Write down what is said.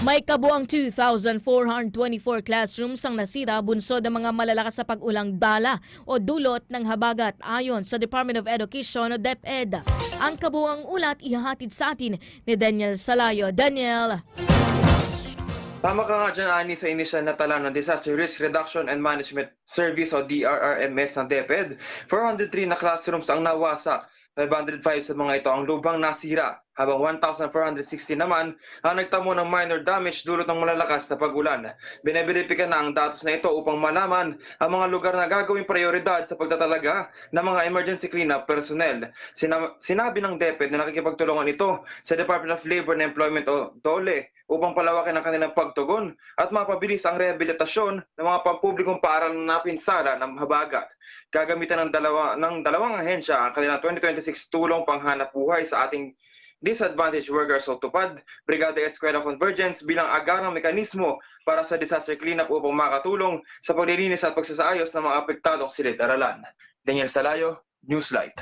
May kabuang 2,424 classrooms ang nasira bunsod ng mga malalakas sa pag-ulang dala o dulot ng habagat ayon sa Department of Education o DepEd. Ang kabuang ulat ihahatid sa atin ni Daniel Salayo. Daniel. Tama ka nga dyan, Ani, sa inisyal na tala ng Disaster Risk Reduction and Management Service o DRRMS ng DepEd. 403 na classrooms ang nawasak. 505 sa mga ito ang lubang nasira, habang 1,460 naman ang nagtamo ng minor damage dulot ng malalakas na pag-ulan. Biniberipika na ang datos na ito upang malaman ang mga lugar na gagawing prioridad sa pagtatalaga ng mga emergency cleanup personnel. Sinabi ng DepEd na nakikipagtulungan ito sa Department of Labor and Employment o DOLE upang palawakin ang kanilang pagtugon at mapabilis ang rehabilitasyon ng mga pampublikong paaralan na napinsala ng habagat. Gagamitan ng dalawang ahensya ang kanilang 2026 tulong panghanap buhay sa ating disadvantaged workers o TUPAD, Brigada Eskwela Convergence bilang agarang mekanismo para sa disaster cleanup upang makatulong sa paglilinis at pagsasaayos ng mga apektadong silid-aralan. Daniel Salayo, Newslight.